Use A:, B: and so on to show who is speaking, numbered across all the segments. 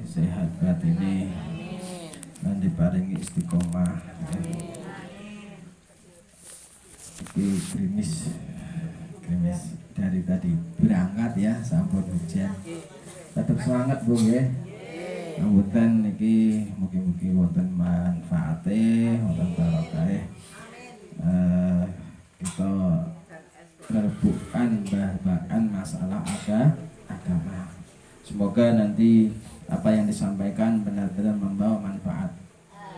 A: sehat batine lan diparingi istiqomah. Iki gerimis dari tadi berangkat ya, sampun hujan. Tetap semangat Bu nggih. Ngapunten niki mugi-mugi wonten manfaate, wonten barokah. Kita merebutkan bahan masalah agama. Semoga nanti apa yang disampaikan benar-benar membawa manfaat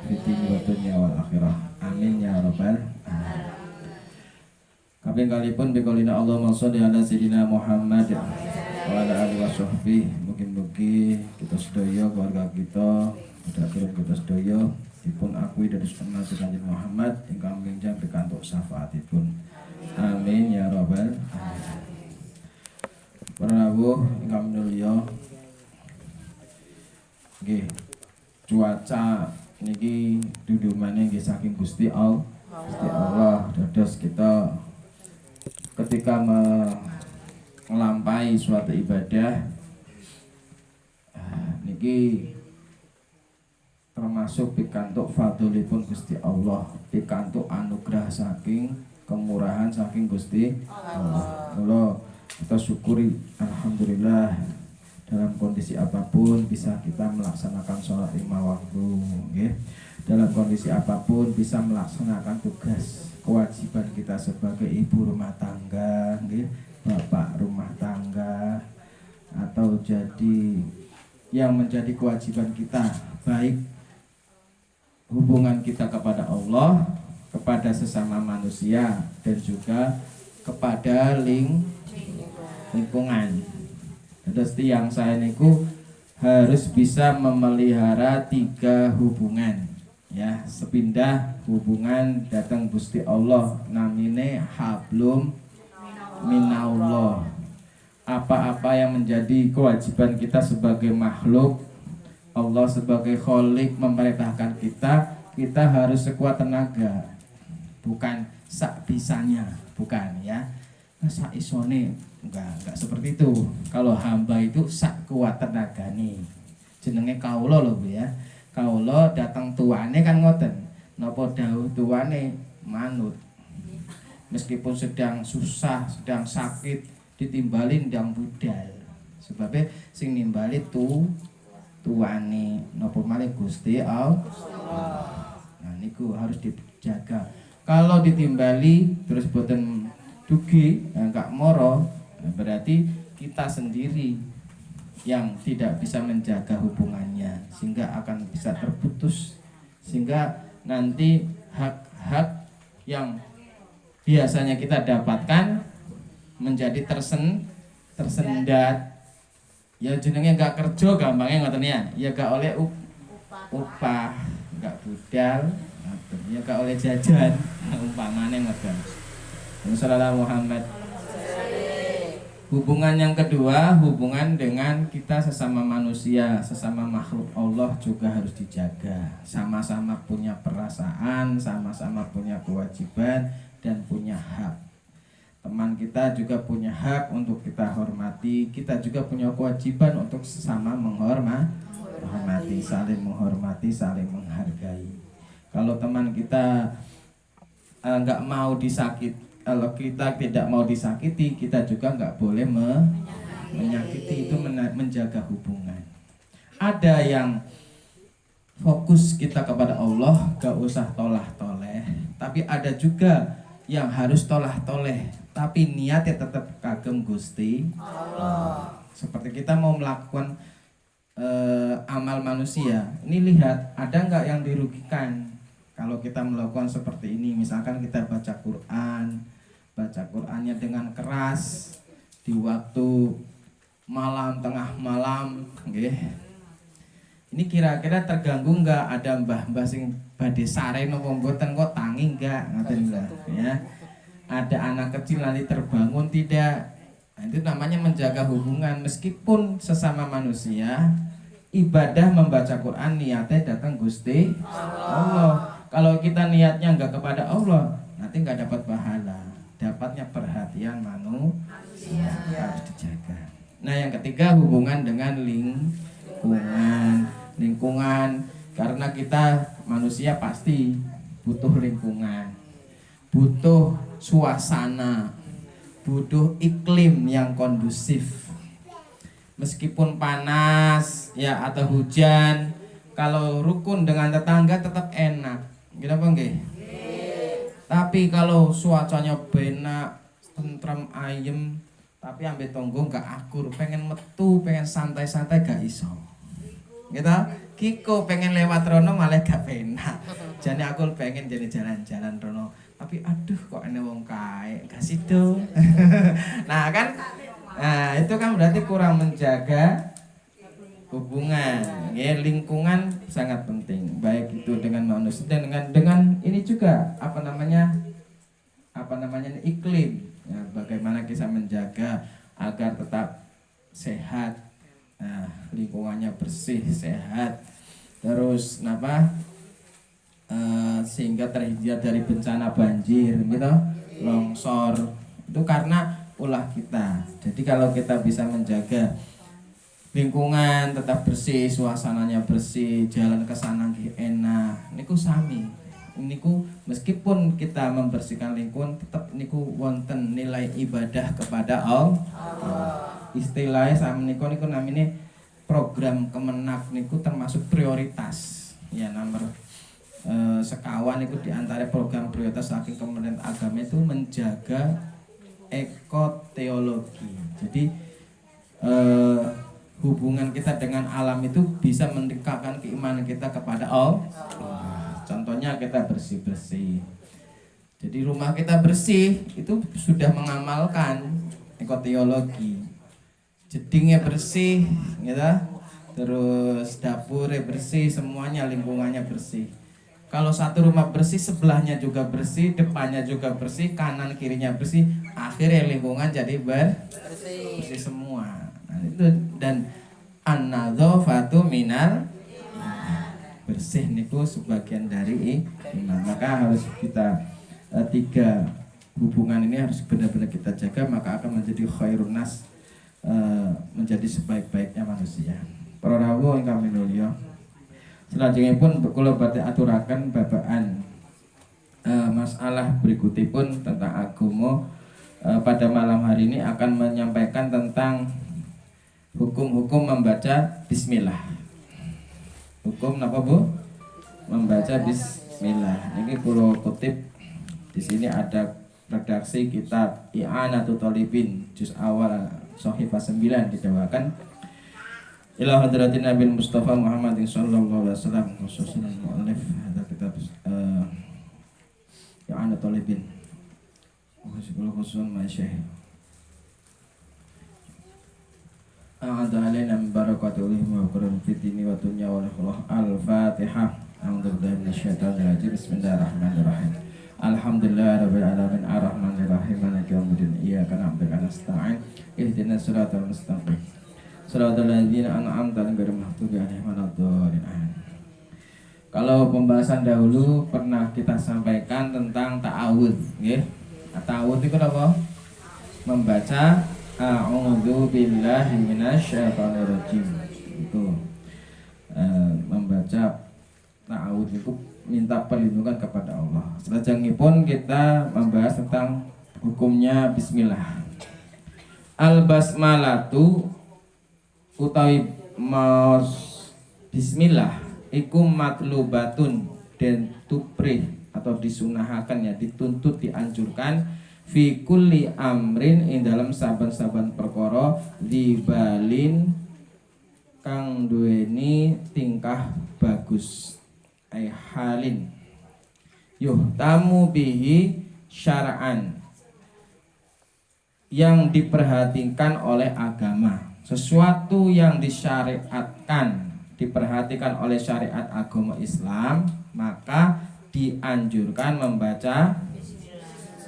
A: fid wa dunya wal akhirah. Amin ya rabbal alamin. Kaping kalipun biqaulina Allahumma sholli ala sayyidina Muhammad wa ala alihi washabbihi. Mungkin-mungkin kita sedaya, keluarga kita, budak kita sedaya dipun akui dari sunnah Kanjeng Muhammad ingkang minjang pikantuk syafaatipun. Amin ya rabbal alamin. Para rawuh ingkang mulya, nggih cuaca niki dudumane nggih saking Gusti Allah. Dados kita ketika melampai suatu ibadah niki termasuk pikantuk fadlipun Gusti Allah, pikantuk anugerah saking kemurahan saking Gusti Allah. Mula kita syukuri, alhamdulillah, dalam kondisi apapun bisa kita melaksanakan sholat 5 waktu, okay? Dalam kondisi apapun bisa melaksanakan tugas kewajiban kita sebagai ibu rumah tangga, okay? Bapak rumah tangga, atau jadi yang menjadi kewajiban kita, baik hubungan kita kepada Allah, kepada sesama manusia, dan juga kepada lingkungan. Terus yang saya niku harus bisa memelihara 3 hubungan, ya, sepindah hubungan datang Gusti Allah namine hablum minallah. Apa-apa yang menjadi kewajiban kita sebagai makhluk Allah, sebagai khalik memerintahkan kita harus sekuat tenaga, bukan sak bisanya, bukan ya. Sak isone enggak seperti itu. Kalau hamba itu sak kuat tenaga nih. Jenenge kaula lho Bu ya. Kaula datang tuane kan ngoten. Napa dawuh tuane manut. Meskipun sedang susah, sedang sakit, ditimbalin ndang budal. Sebabnya sing nimbali tuane napa malih Gusti Allah. Nah niku harus dijaga. Kalau ditimbali terus boten dugi, enggak moro, berarti kita sendiri yang tidak bisa menjaga hubungannya, sehingga akan bisa terputus, sehingga nanti hak-hak yang biasanya kita dapatkan menjadi tersendat. Ya jenenge enggak kerja gampangnya ngoten ya enggak oleh upah, enggak budal, ya enggak oleh jajan, umpamane ngoten. Sallallahu Muhammad. Hubungan yang kedua, hubungan dengan kita sesama manusia, sesama makhluk Allah juga harus dijaga. Sama-sama punya perasaan, sama-sama punya kewajiban dan punya hak. Teman kita juga punya hak untuk kita hormati, kita juga punya kewajiban untuk sesama menghormati, saling menghormati, saling menghargai. Kalau teman kita enggak mau disakiti, kalau kita tidak mau disakiti, kita juga nggak boleh menyakiti. Itu menjaga hubungan. Ada yang fokus kita kepada Allah, gak usah tolah-toleh. Tapi ada juga yang harus tolah-toleh, tapi niatnya tetap kagem Gusti Allah. Seperti kita mau melakukan amal manusia, ini lihat ada nggak yang dirugikan kalau kita melakukan seperti ini. Misalkan kita baca Qur'annya dengan keras di waktu malam, tengah malam, nggih. Ini kira-kira terganggu enggak? Ada mbah-mbah sing badhe sare napa mboten kok tangi enggak? Ngoten lho ya. Ada anak kecil nanti terbangun tidak? Nah, itu namanya menjaga hubungan meskipun sesama manusia. Ibadah membaca Quran niatnya datang Gusti Allah. Kalau kita niatnya enggak kepada Allah, nanti enggak dapat pahala. Dapatnya perhatian manusia, harus dijaga. Nah yang ketiga hubungan dengan lingkungan. kita manusia pasti butuh lingkungan, butuh suasana, butuh iklim yang kondusif. Meskipun panas ya atau hujan, kalau rukun dengan tetangga tetap enak. Gitu apa nggih? Tapi kalau cuacanya benak, tentrem ayem, tapi ambek tonggo gak akur, pengen metu, pengen santai-santai gak iso. Gitu? Kiko pengen lewat rono malah gak penak. Jane aku pengen jadi jalan-jalan rono, tapi aduh kok ana wong kae, gak sido. Nah, kan itu kan berarti kurang menjaga hubungan. Ya, lingkungan sangat penting, baik itu dengan manusia dan dengan ini juga apa namanya iklim. Ya, bagaimana kita menjaga agar tetap sehat. Nah, lingkungannya bersih, sehat. Terus sehingga terhindar dari bencana banjir gitu, longsor. Itu karena ulah kita. Jadi kalau kita bisa menjaga lingkungan tetap bersih, suasananya bersih, jalan ke sana enak, niku sami. Niku meskipun kita membersihkan lingkungan tetap niku wonten nilai ibadah kepada Allah. Istilahnya sama niku namanya program Kemenak niku termasuk prioritas. Ya nomor sekawan itu diantara program prioritas saking Kementerian Agama itu menjaga ekoteologi. Jadi hubungan kita dengan alam itu bisa meningkatkan keimanan kita kepada Allah. Contohnya kita bersih-bersih. Jadi rumah kita bersih itu sudah mengamalkan ekoteologi. Jedingnya bersih, gitu. Terus dapurnya bersih, semuanya lingkungannya bersih. Kalau satu rumah bersih, sebelahnya juga bersih, depannya juga bersih, kanan kirinya bersih, akhirnya lingkungan jadi bersih semua. Nah, itu dan an-nadzafatu minal bersih niku sebagian dari iman. Maka harus kita tiga hubungan ini harus benar-benar kita jaga, maka akan menjadi khairun nas, menjadi sebaik-baiknya manusia. Para rawuh ingkang minulya, selanjutnya pun kula badhe aturaken babakan masalah berikutipun tentang agama. Pada malam hari ini akan menyampaikan tentang hukum-hukum membaca bismillah. Hukum napa Bu? Membaca bismillah. Ini kula kutip di sini ada redaksi kitab I'anatul Thalibin juz awal Shahifah 9 didawakan ila hadratin Nabi Mustafa Muhammadin sallallahu alaihi wasallam khususan muallif hadza kitab I'anatul Thalibin khususan masyayikh a'adha alaina min barakatihi wa karam fid dini wa dunya wa akhirah. Al-Fatihah. A'udzu billahi minasyaitonir rajim. Bismillahirrahmanirrahim. Alhamdulillahirabbil alamin arrahmanir rahim maliki yaumiddin iyyaka na'budu wa iyyaka nasta'in ihdinas siratal mustaqim siratal ladzina an'amta 'alaihim ghairil maghdubi 'alaihim waladdallin. Kalau pembahasan dahulu pernah kita sampaikan tentang ta'awudz, nggih. Ta'awudz itu apa? Membaca a'udzu billahi minasyaitonir rajim. Itu membaca ta'awudz itu minta perlindungan kepada Allah. Selanjutnya pun kita membahas tentang hukumnya bismillah. Al-basmalatu utawi bismillah iku matlubatun dan tuprih atau disunahakan, ya dituntut, dianjurkan fi kulli amrin ing dalam saban-saban perkara dibalin kang duweni tingkah bagus ay halin yuhtamu bihi syara'an yang diperhatikan oleh agama, sesuatu yang disyariatkan diperhatikan oleh syariat agama Islam, maka dianjurkan membaca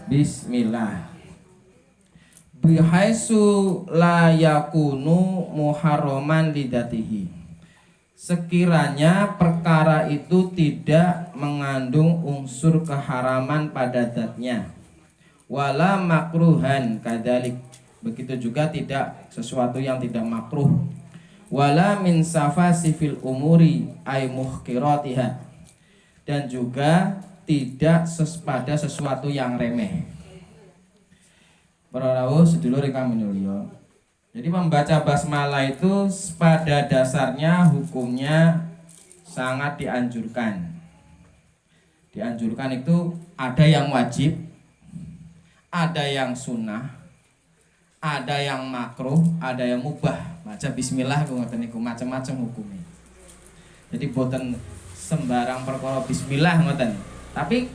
A: bismillah. Bihaisu la yakunu muharraman lidatihi, sekiranya perkara itu tidak mengandung unsur keharaman pada zatnya. Wala makruhan kadalik, begitu juga tidak sesuatu yang tidak makruh. Wala min safasifil umuri ay muhkiratiha, dan juga tidak pada sesuatu yang remeh. Para rawuh sedulur ingkang minulya. Jadi membaca basmalah itu pada dasarnya hukumnya sangat dianjurkan. Dianjurkan itu ada yang wajib, ada yang sunnah, ada yang makruh, ada yang mubah. Baca bismillah ngoten niku macam-macam hukumnya. Jadi boten sembarang perkara bismillah ngoten. Tapi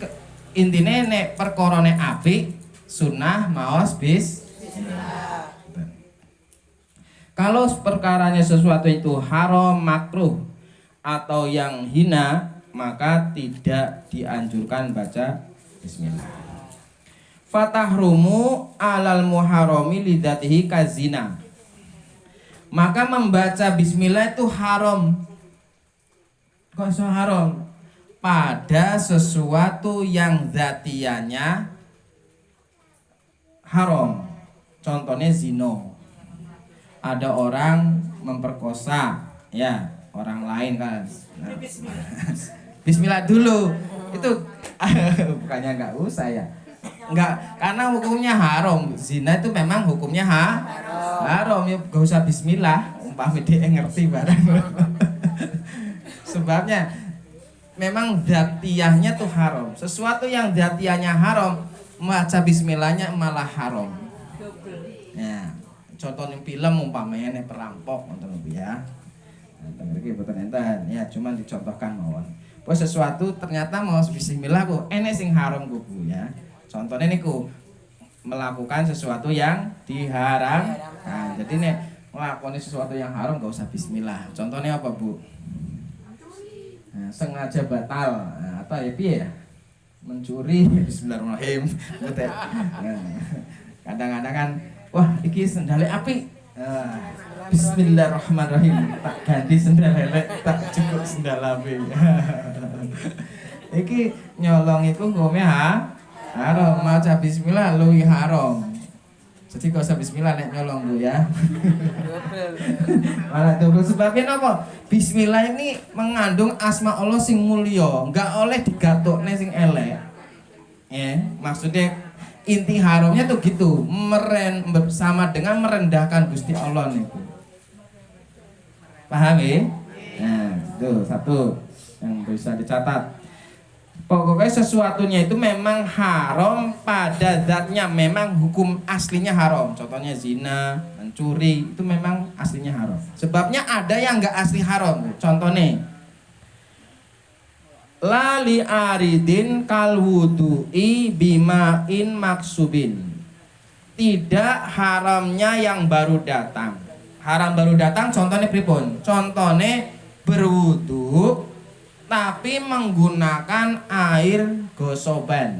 A: intine nek perkarane apik, sunnah maos bismillah. Kalau perkaranya sesuatu itu haram, makruh atau yang hina, maka tidak dianjurkan baca bismillah. Fatahrumu alal muharrami lidzatihi kazina. Maka membaca bismillah itu haram. Kok iso haram? Pada sesuatu yang zatiannya haram. Contohnya zina. Ada orang memperkosa ya orang lain kan. Nah, bismillah dulu. Itu bukannya enggak usah ya. Enggak, karena hukumnya haram. Zina itu memang hukumnya haram. Ya enggak usah bismillah, umpama dia ngerti barang. Sebabnya memang dzatiyahnya tuh haram. Sesuatu yang dzatiyahnya haram, baca bismillahnya malah haram. Ya. Contohnya film umpamanya perampok nonton ya. Nah, iki boten enten ya, cuman dicontohkan mawon. Bahwa sesuatu ternyata mau bismillah kok enek sing haram kuku ya. Contohnya niku melakukan sesuatu yang diharamkan. Jadi nek nglakoni sesuatu yang haram gak usah bismillah. Contohnya apa, Bu? Nah, sengaja batal. Nah, atau ya piye ya? Mencuri bismillahirrahmanirrahim. Nah, kadang-kadang kan wah, iki sendale apik. Bismillahirrahmanirrahim. Tak ganti sendal elek, tak cukup sendal apik. Iki nyolong iku hukumnya haram. Maca bismillah luwih haram. Jadi gak usah bismillah nek nyolong Bu ya. Malah double sebabnya apa? Bismillah ini mengandung asma Allah sing mulya, enggak oleh digatokne sing elek. Ya, maksudnya inti haramnya tuh gitu, bersama dengan merendahkan Gusti Allah nih. Paham ya? Nah, itu satu yang bisa dicatat. Pokoknya sesuatunya itu memang haram pada zatnya, memang hukum aslinya haram. Contohnya zina, mencuri, itu memang aslinya haram. Sebabnya ada yang enggak asli haram. Contohnya lali aridin kal wudu'i bimain maksubin. Tidak haramnya yang baru datang. Haram baru datang contohnya pripun? Contohnya berwudu tapi menggunakan air gosoban.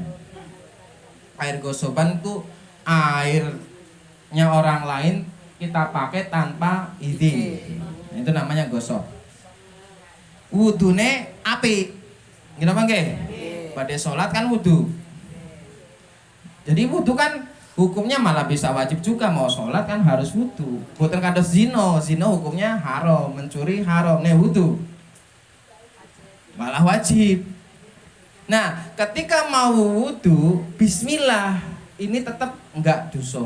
A: Air gosoban itu airnya orang lain kita pakai tanpa izin. Itu namanya gosok. Wudune api. Kenapa nggih? Pada sholat kan wudu. Jadi wudu kan hukumnya malah bisa wajib juga, mau sholat kan harus wudu. Boten kados zina, zina hukumnya haram, mencuri haram, nek wudu malah wajib. Nah, ketika mau wudu, bismillah ini tetap enggak dosa.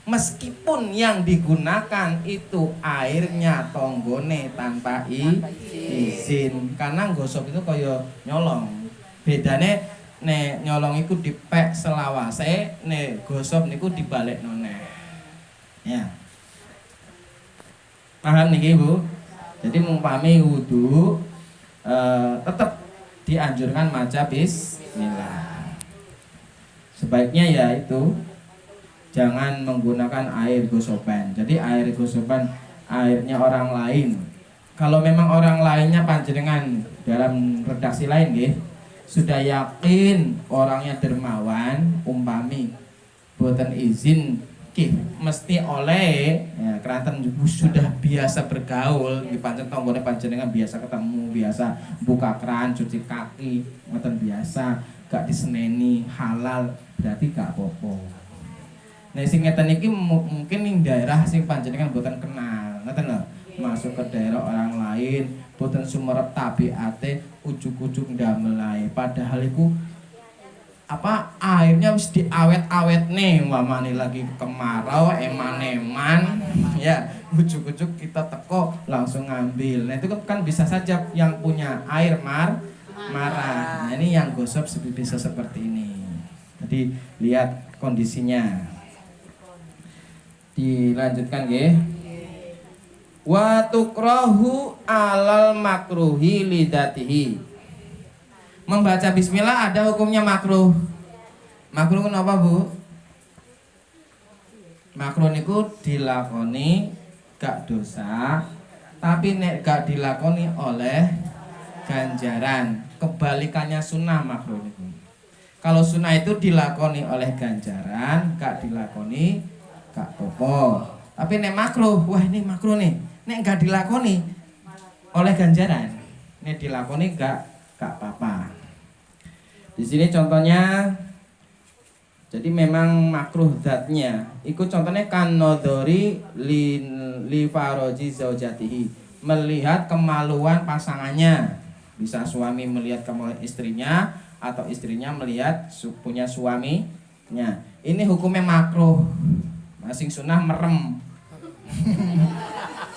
A: Meskipun yang digunakan itu airnya tonggone tanpa izin, karena gosok itu kaya nyolong. Bedane nek nyolong iku dipek selawase, nek gosok niku dibalik noneh. Ya. Paham niki, Bu? Jadi mumpami wudu tetap dianjurkan maca bismillah. Sebaiknya ya itu jangan menggunakan air gosoban. Jadi air gosoban airnya orang lain. Kalau memang orang lainnya panjenengan dalam redaksi lain nggih, sudah yakin orangnya dermawan, umpami boten izin mesti oleh ya, keranten sudah biasa bergaul di pancen tanggane panjenengan biasa ketemu, biasa buka keran, cuci kaki, ngoten biasa, gak diseneni halal, berarti gak apa-apa. Nah sing ngeten iki mungkin ning daerah sing panjenengan boten kenal, ngoten lho. Masuk ke daerah orang lain boten sumerep tabiate ujug-ujug ndamel padahal iku apa airnya wis diawet-awetne umpamane lagi kemarau eman-eman ya ujug-ujug kita teko langsung ngambil. Nah itu kan bisa saja yang punya air marah. Nah ini yang gosok bisa seperti ini. Jadi lihat kondisinya. Dilanjutkan nggih. Wa tukrahu alal makruhi lidatihi. Membaca bismillah ada hukumnya makruh. Makruh kenapa, Bu? Makruh niku dilakoni gak dosa, tapi nek gak dilakoni oleh ganjaran. Kebalikannya sunnah makruh niku. Kalau sunnah itu dilakoni oleh ganjaran, gak dilakoni gak apa. Tapi nek makruh, wah ini makruh nih. Nek gak dilakoni oleh ganjaran, nek dilakoni gak apa-apa. Di sini contohnya, jadi memang makruh zatnya. Ikut contohnya kan nodori li faroji zaujatihi, melihat kemaluan pasangannya. Bisa suami melihat kemaluan istrinya atau istrinya melihat punya suaminya. Ini hukumnya makruh. Masing sunnah merem.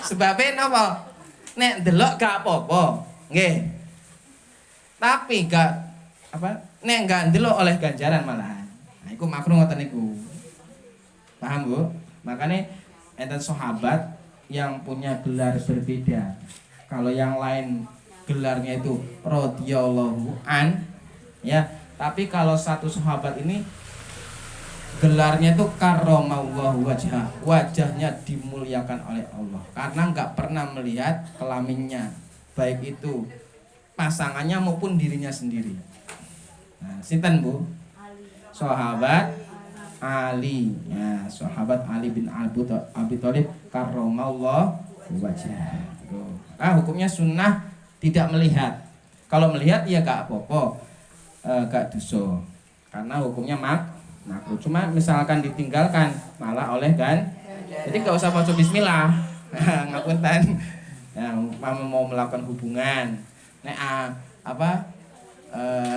A: Sebabnya apa? Nek delok gak apa-apa, nggih. Tapi gak apa? Nek gak delok oleh ganjaran malahan. Nah, iku makruh ngoten niku. Paham, Bu? Makanya enten sahabat yang punya gelar berbeda. Kalau yang lain gelarnya itu radhiyallahu an, ya. Tapi kalau satu sahabat ini gelarnya itu karramallahu wajhah, wajahnya dimuliakan oleh Allah karena nggak pernah melihat kelaminnya, baik itu pasangannya maupun dirinya sendiri. Nah, sinten, Bu? Sahabat Ali, ya, sahabat Ali bin Abi Thalib karramallahu wajhah. Hukumnya sunnah tidak melihat. Kalau melihat ya gak apa-apa, gak dosa, karena hukumnya makruh. Cuma misalkan ditinggalkan malah oleh kan, jadi gak usah baca bismillah. Ngapunten, ya, mau melakukan hubungan, nek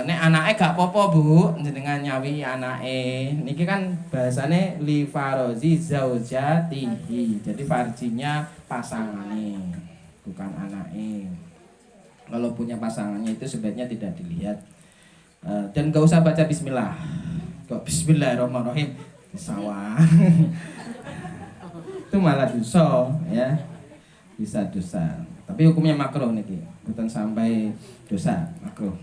A: nek anake gak apa-apa, Bu, jenengan nyawi anake. Niki kan bahasane li farozi zaujatihi. Jadi farjinya pasangane, bukan anake. Kalau punya pasangannya itu sebaiknya tidak dilihat. Dan gak usah baca bismillah. Kok bismillahirrahmanirrahim sawah. Itu malah dosa, ya. Bisa dosa. Tapi hukumnya makruh niki. Bukan sampai dosa, makruh.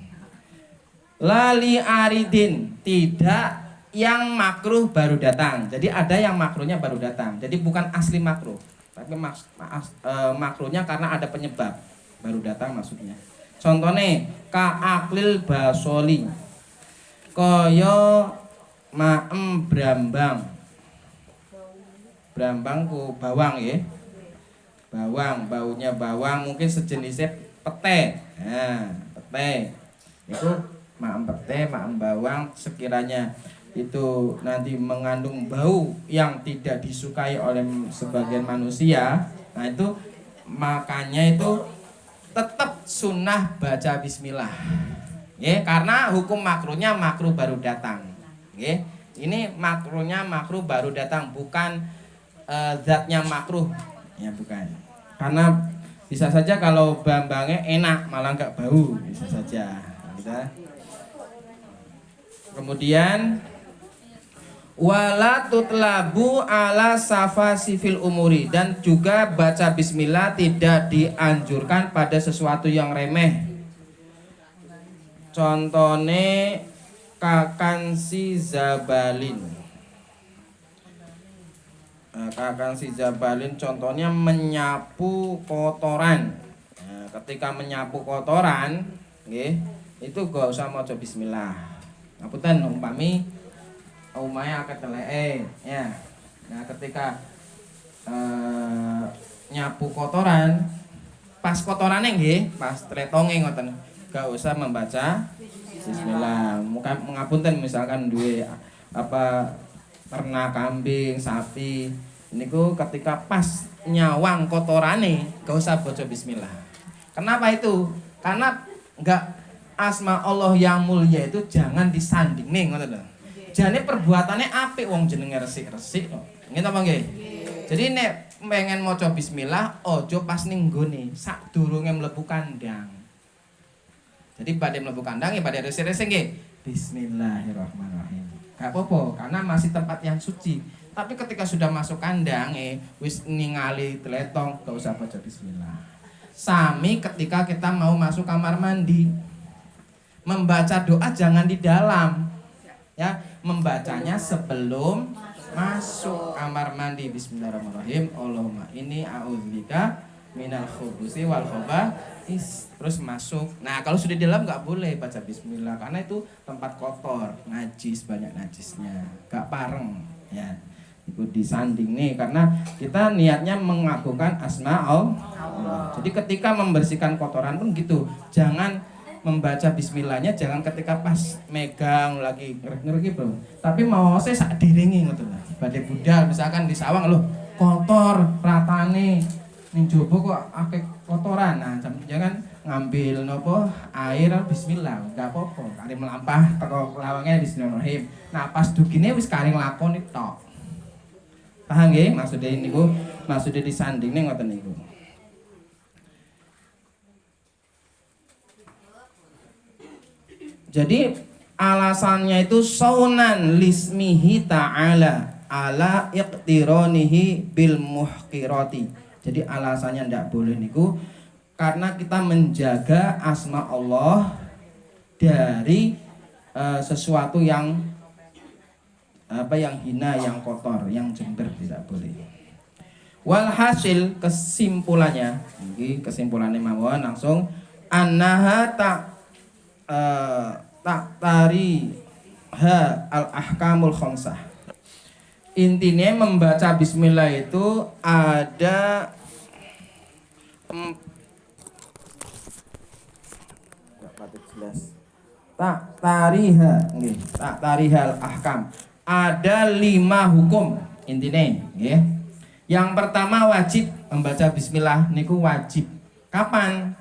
A: Lali aridin, tidak yang makruh baru datang. Jadi ada yang makruhnya baru datang. Jadi bukan asli makruh, tapi makruhnya karena ada penyebab baru datang maksudnya. Contohnya ka aklil basoli, koyo maem brambang. Brambang ku bawang ya. Bawang, baunya bawang mungkin sejenisnya pete. Nah, pete itu maem pete, maem bawang, sekiranya itu nanti mengandung bau yang tidak disukai oleh sebagian manusia, nah itu makanya itu tetap sunnah baca bismillah, ya, karena hukum makruhnya makruh baru datang, ya. Ini makruhnya makruh baru datang, bukan zatnya makruh, ya, bukan. Karena bisa saja kalau bambangnya enak malah nggak bau, bisa saja. Kemudian wala tutlabu ala safasifil umuri, dan juga baca bismillah tidak dianjurkan pada sesuatu yang remeh. Contohnya kakansi zabalin. Kakansi zabalin contohnya menyapu kotoran. Nah, ketika menyapu kotoran, itu gak usah maca bismillah. Ngapunten umpami umaya keteleke, ya. Nah, ketika nyapu kotoran, pas kotorane nggih, pas tretonge ngoten, gak usah membaca bismillah. Ngapunten misalkan duwe ternak kambing, sapi, niku ketika pas nyawang kotorane gak usah baca bismillah. Kenapa itu? Karena enggak asma Allah yang mulia itu jangan disanding nih ngoten lho. Jane perbuatannya apik wong jenenge resik-resik kok. Ngene apa nggih? Jadi nek pengen maca bismillah ojo pas ning nggone sadurunge mlebu kandang. Jadi pada mlebu kandang ya pada resik-resik nggih. Bismillahirrahmanirrahim. Gak apa-apa karena masih tempat yang suci. Tapi ketika sudah masuk kandang wis ningali teletong gak usah baca bismillah. Sami ketika kita mau masuk kamar mandi. Membaca doa jangan di dalam. Ya, membacanya sebelum masuk kamar mandi. Bismillahirrahmanirrahim. Allahumma inni a'udzubika minal khubuthi wal khaba'is. Terus masuk. Nah, kalau sudah di dalam nggak boleh baca bismillah karena itu tempat kotor, najis, banyak najisnya. Gak pareng, ya. Itu disanding nih karena kita niatnya mengagungkan asma Allah. Jadi ketika membersihkan kotoran pun gitu. Jangan membaca bismillahnya jangan ketika pas megang lagi ngerek-ngerek bro. Tapi mau saya sak diringi ngoten lah. Badhe budal misalkan di sawang loh kotor ratane ning jowo kok akeh kotoran. Nah, jangan ngambil nopo air bismillah. Enggak apa-apa. Kari melampah teko lawange bismillahirrahmanirrahim. Nah, pas dugine wis kari nglakoni tok. Paham nggih? Maksudnya niku maksudnya disanding ning ngoten niku. Jadi alasannya itu saunan lismihi ta'ala ala iqtiranihi bil muhqirati. Jadi alasannya ndak boleh niku karena kita menjaga asma Allah dari sesuatu yang yang hina, yang kotor, yang jember tidak boleh. Walhasil kesimpulannya, ini kesimpulannya mawon langsung annaha tariha al-ahkamul khamsah. Intinya membaca bismillah itu ada tarihal ahkam. Ada 5 hukum intinya, ya. Yang pertama wajib membaca bismillah niku wajib. Kapan?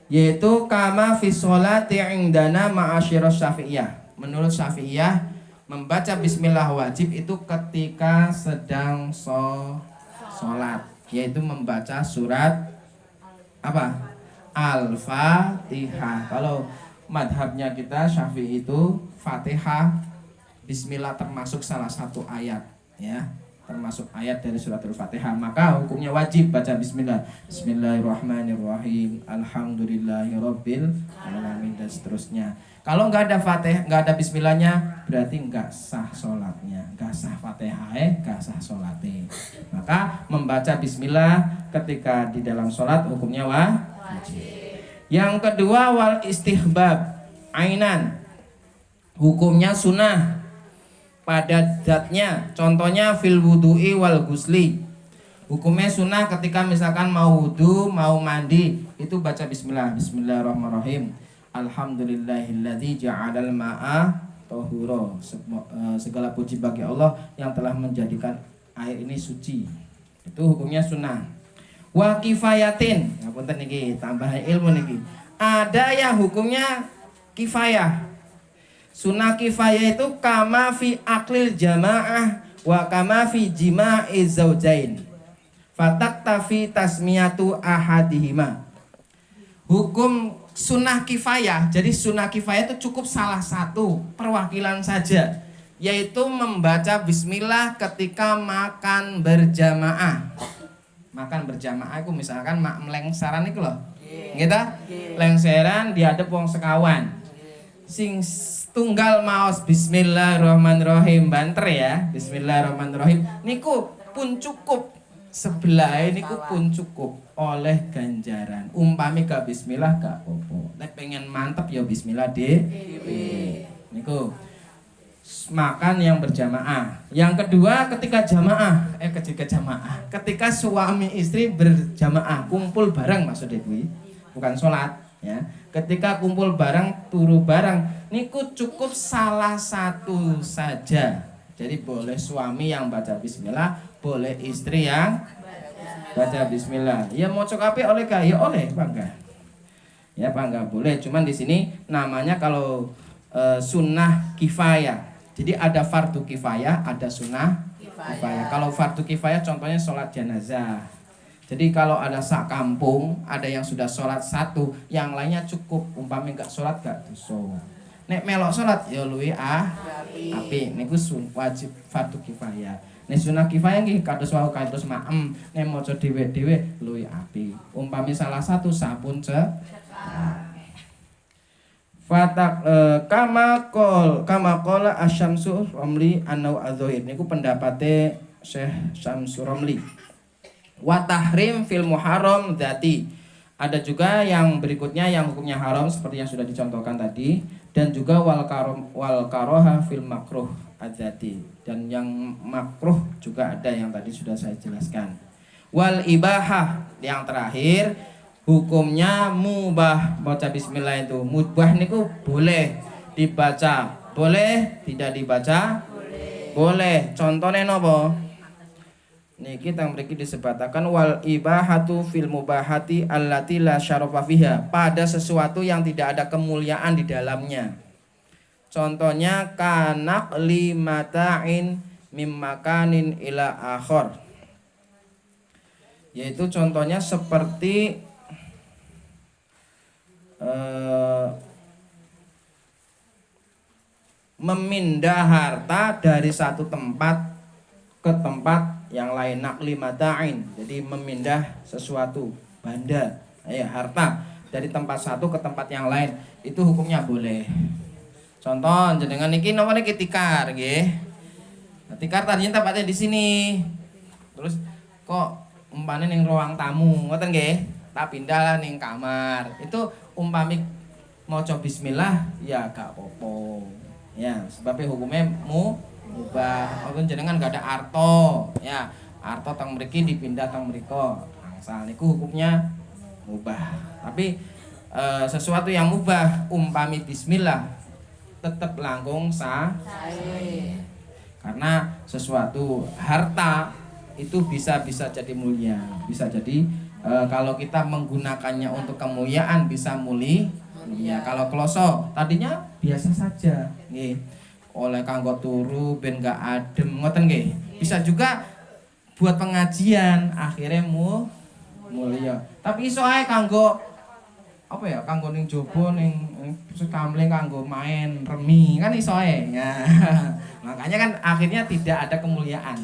A: Yaitu kama fi sholati indana ma'asyiras Syafi'iyah. Menurut Syafi'iyah membaca bismillah wajib itu ketika sedang sholat, yaitu membaca surat apa? Al-Fatihah. Kalau madhabnya kita Syafi'i itu Fatihah bismillah termasuk salah satu ayat, ya, termasuk ayat dari surat Al-Fatihah, maka hukumnya wajib baca bismillah. Bismillahirrahmanirrahim. Alhamdulillahirabbil alamin dan seterusnya. Kalau nggak ada Fatihah, nggak ada bismillahnya, berarti nggak sah sholatnya, nggak sah Fatihah, nggak sah sholatnya. Maka membaca bismillah ketika di dalam sholat hukumnya wajib. Yang kedua wal istihbab ainan, hukumnya sunnah pada zatnya. Contohnya fil wudu'i wal gusli, hukumnya sunnah ketika misalkan mau wudu, mau mandi, itu baca bismillah. Bismillahirrahmanirrahim. Alhamdulillahilladzi ja'alal ma'a tahura. Segala puji bagi Allah yang telah menjadikan air ini suci. Itu hukumnya sunnah. Wa kifayatin, ngapunten niki tambahan ilmu niki. Ada yang hukumnya kifayah. Sunnah kifayah itu kama fi aklil jamaah wa kama fi jima'iz zaujain. Fataktafi tasmiyatu ahadihima. Hukum sunnah kifayah. Jadi sunnah kifayah itu cukup salah satu perwakilan saja, yaitu membaca bismillah ketika makan berjamaah. Makan berjamaah itu misalkan melengsaran itu loh. Gitu? Lengseran diadep wong sekawan. Sing tunggal maos bismillahirrahmanirrahim banter ya. Bismillahirrahmanirrahim. Niku pun cukup. Sebelah niku pun cukup oleh ganjaran. Umpami gak bismillah gak apa-apa. Nek pengen mantep ya bismillah niku makan yang berjamaah. Yang kedua ketika jamaah, ketika suami istri berjamaah, kumpul bareng maksudnya kuwi, bukan sholat ya. Ketika kumpul bareng, turu bareng, niku cukup salah satu saja. Jadi boleh suami yang baca bismillah, boleh istri yang baca bismillah. Ya mau cokape oleh gak? Ya oleh, bangga. ya Pak, nggak boleh. Cuman di sini namanya kalau sunnah kifayah. Jadi ada fardu kifayah, ada sunnah kifayah. Kalau fardu kifayah contohnya sholat jenazah. Jadi kalau ada sak kampung, ada yang sudah sholat satu, yang lainnya cukup. Umpamanya nggak sholat gak dosa. Nek melok sholat ya luwi api. Niku wajib fardu kifayah. Nek sunah kifayah nggih kados wau kados maem. Nek maca dhewe-dhewe luwi api. Umpami salah satu sampun Fatak kama qala Asy-Syamsu Romli An-Naw Az-Zahir niku pendapate Syekh Syamsu Romli. Wa tahrim fil muharram dzati. Ada juga yang berikutnya yang hukumnya haram seperti yang sudah dicontohkan tadi, dan juga wal karoha fil makruh adzati, dan yang makruh juga ada yang tadi sudah saya jelaskan. Wal ibahah yang terakhir hukumnya mubah. Baca bismillah itu mubah niku boleh dibaca, boleh tidak dibaca, boleh. Contohnya nopo? Niki tang mriki disebatakan wal ibahatu fil mubahati allati la syarafa fiha, pada sesuatu yang tidak ada kemuliaan di dalamnya. Contohnya kanak limata'in mim makanin ila akhor, yaitu contohnya seperti memindah harta dari satu tempat ke tempat yang lain. Nakli mata'in, jadi memindah sesuatu benda, harta dari tempat satu ke tempat yang lain, itu hukumnya boleh. Contoh jenengan niki napa niki tikar nggih. Tikar tadinya tempatnya di sini. Terus kok umpamane ning ruang tamu, ngoten nggih. Tak pindah lah ning kamar. Itu umpami maca bismillah ya gak apa-apa. Ya, sebabnya hukumnya mubah. Walaupun jenengan gak ada arto, ya arto teng mriki dipindah teng mriko, angsal niku hukumnya mubah. Tapi sesuatu yang mubah umpami bismillah tetap langkung sah. Karena sesuatu harta itu bisa jadi mulia, bisa jadi kalau kita menggunakannya untuk kemuliaan bisa mulia. Kalau kloso tadinya biasa saja nggih, oleh kanggo turu ben gak adem ngoten nggih. Bisa juga buat pengajian akhirnya mulia. Tapi iso ae kanggo apa ya, kanggo ning jowo ning kamling kanggo main remi kan iso ae. Ya. Makanya kan akhirnya tidak ada kemuliaan.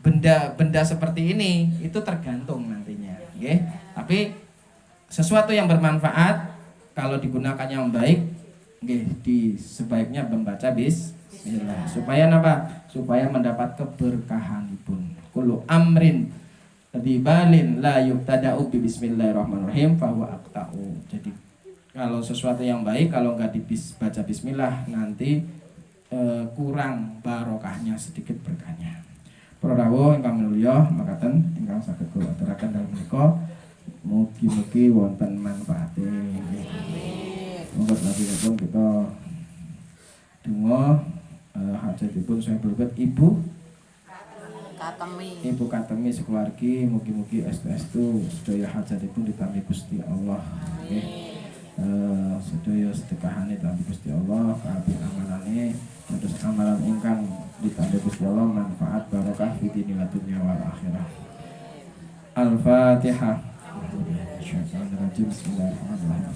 A: Benda seperti ini itu tergantung nantinya, nggih. Tapi sesuatu yang bermanfaat kalau digunakan yang baik, nggih, sebaiknya membaca bismillah. Supaya apa? Supaya mendapat keberkahanipun. Kullu amrin dibalin la yubtada'u bi bismillahirrahmanirrahim fa huwa aqta'u. Jadi kalau sesuatu yang baik kalau enggak dibaca bismillah nanti kurang barokahnya, sedikit berkahnya. Para rawuh ingkang mulya makaten ingkang saged kula aturaken dalem menika mugi-mugi wonten manfaate. Monggo lapipun kita donga hajatipun saya berkat Ibu Katemi sekeluargi, mugi-mugi estu-estu sedaya hajatipun ditampi Gusti Allah. Nggih. Sedaya sedekahane ditampi Gusti Allah, kabeh amalane terus amalan ingkang ditampi Gusti Allah manfaat barokah fi dinil dunya wal akhirah. Al-Fatihah. Bismillahirrahmanirrahim.